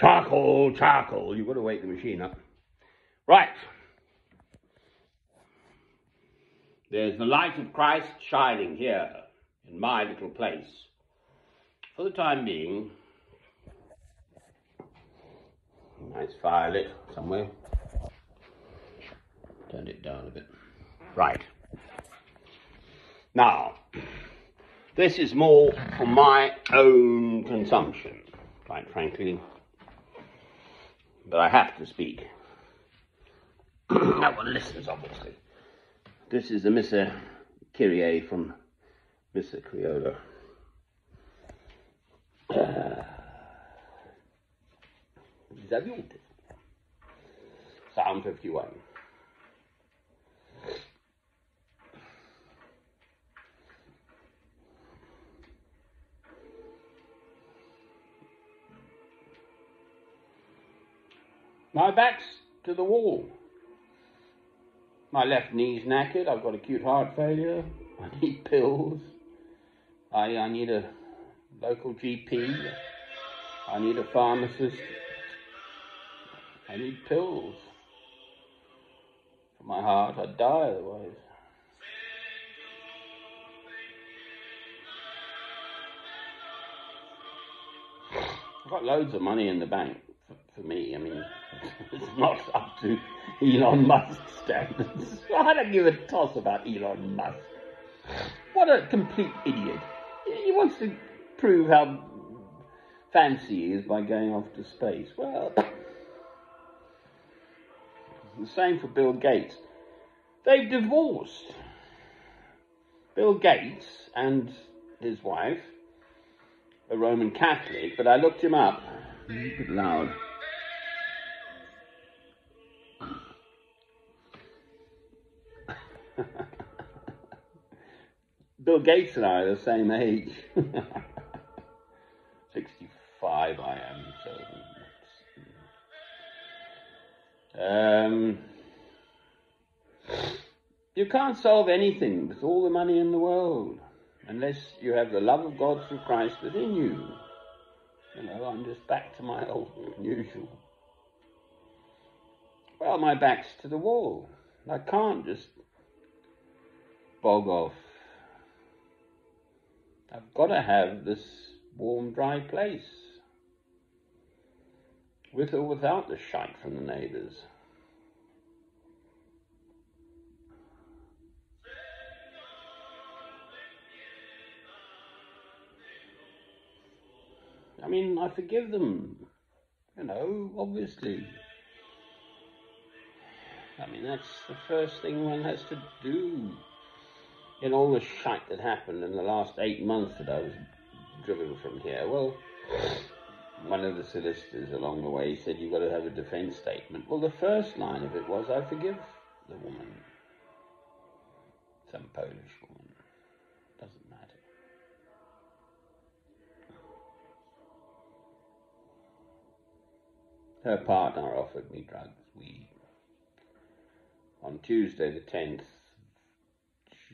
Charcoal, charcoal. You've got to wake the machine up. Right. There's the light of Christ shining here in my little place. For the time being, nice fire lit somewhere. Turned it down a bit. Right. Now, this is more for my own consumption, quite frankly. But I have to speak. No one listens, obviously. This is the Mr. Kyrie from Mr. Criolla. Psalm 51. My back's to the wall. My left knee's knackered. I've got acute heart failure. I need pills. I need a local GP. I need a pharmacist. I need pills for my heart. I'd die otherwise. I've got loads of money in the bank. For me, I mean, it's not up to Elon Musk standards. I don't give a toss about Elon Musk. What a complete idiot. He wants to prove how fancy he is by going off to space. Well, the same for Bill Gates. They've divorced. Bill Gates and his wife, a Roman Catholic, but I looked him up. A bit loud. Bill Gates and I are the same age. 65 I am, so... you can't solve anything with all the money in the world unless you have the love of God through Christ within you. You know, I'm just back to my old usual. Well, my back's to the wall. I can't just bog off. I've got to have this warm, dry place. With or without the shite from the neighbours. I mean, I forgive them, you know, obviously. I mean, that's the first thing one has to do. In all the shite that happened in the last 8 months that I was driven from here, well, one of the solicitors along the way said, you've got to have a defence statement. Well, the first line of it was, I forgive the woman. Some Polish woman. Doesn't matter. Her partner offered me drugs, weed, on Tuesday the 10th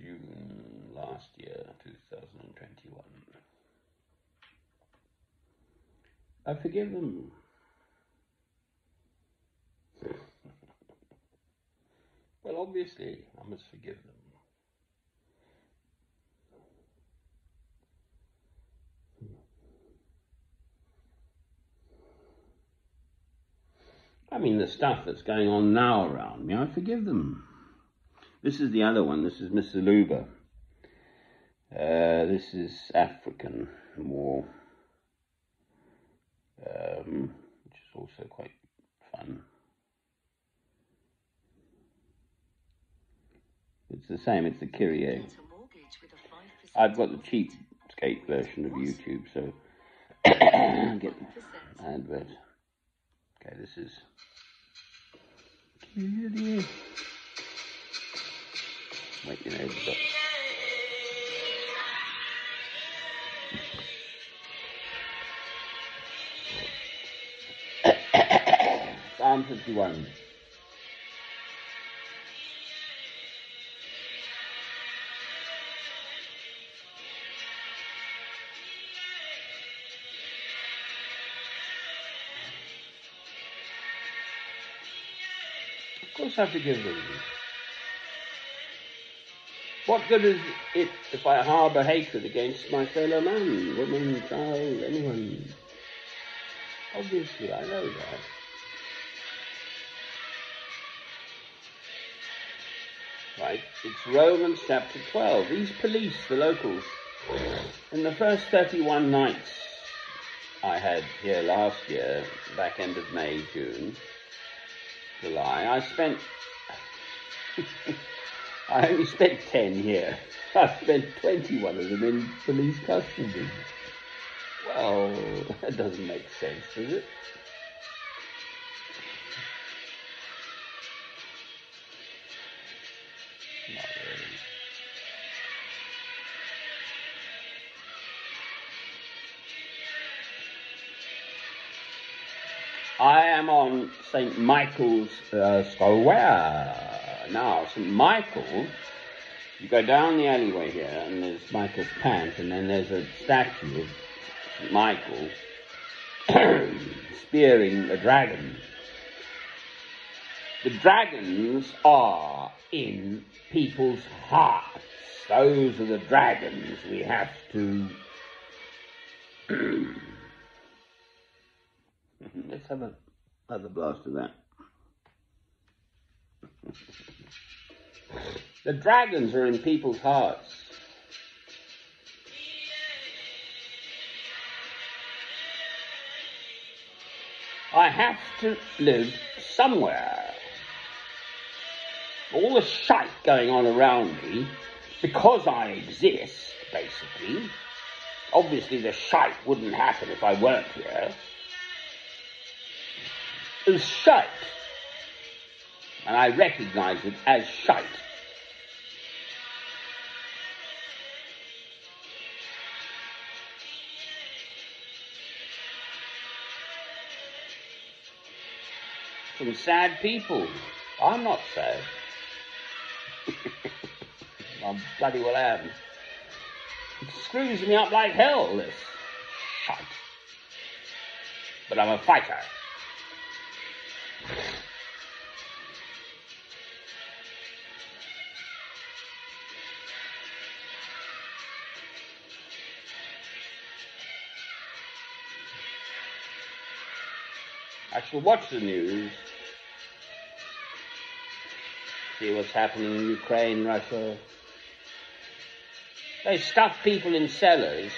June last year, 2021. I forgive them. Well, obviously, I must forgive them. I mean, the stuff that's going on now around me, I forgive them. This is the other one. This is Mr. Luba. This is African war, which is also quite fun. It's the same. It's the Kyrie. I've got the cheapskate version of YouTube, so get the advert. Okay, this is Kyrie. Wait, you know, Psalm 51. course I forgive them. What good is it if I harbour hatred against my fellow man, woman, child, anyone? Obviously, I know that. Right, it's Romans chapter 12. These police, the locals, in the first 31 nights I had here last year, back end of May, June, July, I only spent 10 here. I spent 21 of them in police custody. Well, that doesn't make sense, does it? Not really. I am on St. Michael's Square. Now, St. Michael's, you go down the alleyway here, and there's Michael's pant, and then there's a statue of St. Michael spearing a dragon. The dragons are in people's hearts. Those are the dragons we have to... Let's have another blast of that. The dragons are in people's hearts. I have to live somewhere. All the shite going on around me, because I exist, basically. Obviously the shite wouldn't happen if I weren't here. It's shite. And I recognise it as shite. From sad people. I'm not sad. I bloody well am. It screws me up like hell, this shite. But I'm a fighter. I shall watch the news, see what's happening in Ukraine, Russia. They stuff people in cellars.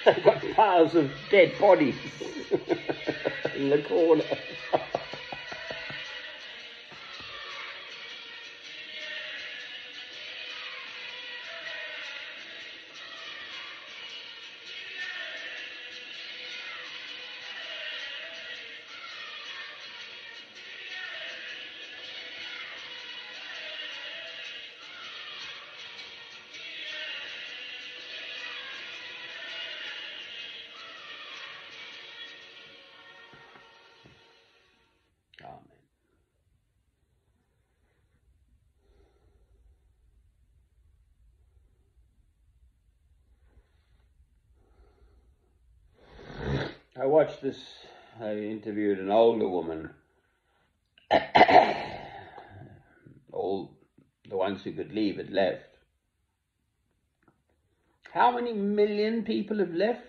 They've got piles of dead bodies in the corner. I watched this, I interviewed an older woman. All the ones who could leave had left. How many million people have left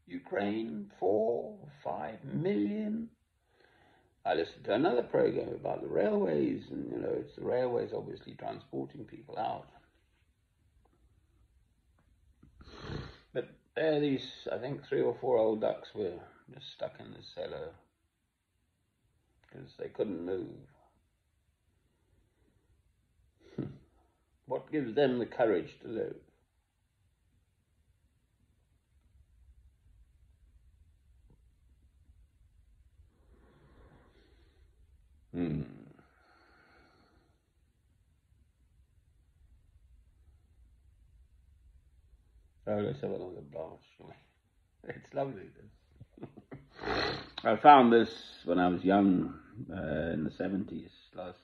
Ukraine? 4, 5 million? I listened to another program about the railways, and it's the railways obviously transporting people out. But there these, I think 3 or 4 old ducks were just stuck in the cellar because they couldn't move. What gives them the courage to live? Oh, let's have another blast, shall we? It's lovely, this. I found this when I was young, in the 70s, last.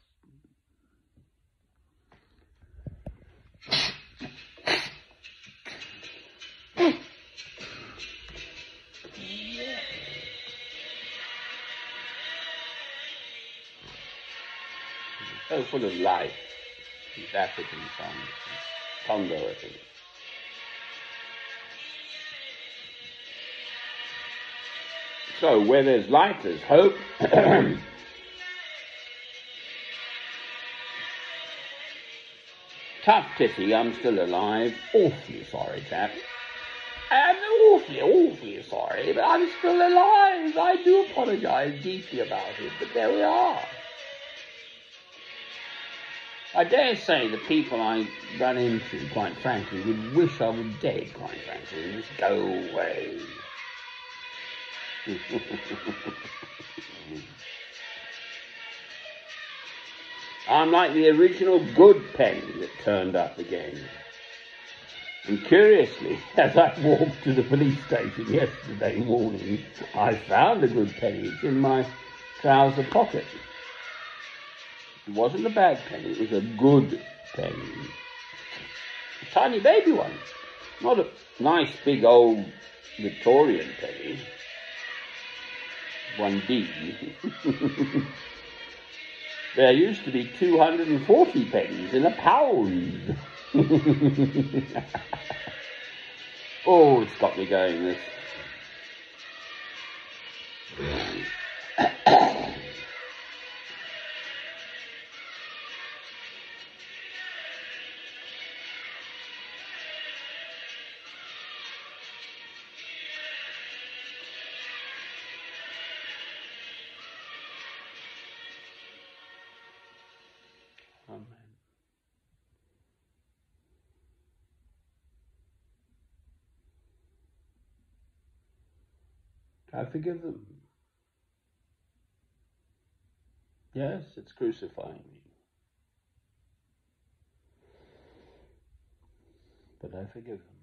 So full of life. These African songs. Congo, I think. So where there's life, there's hope. Tough titty, I'm still alive. Awfully sorry, chap. I'm awfully sorry, but I'm still alive. I do apologise deeply about it, but there we are. I dare say the people I run into, quite frankly, would wish I were dead, quite frankly, and just go away. I'm like the original good penny that turned up again. And curiously, as I walked to the police station yesterday morning, I found a good penny. It's in my trouser pocket. It wasn't a bad penny, it was a good penny. A tiny baby one. Not a nice big old Victorian penny. 1D. There used to be 240 pennies in a pound. Oh, it's got me going, this. Amen. I forgive them. Yes, it's crucifying me. But I forgive them.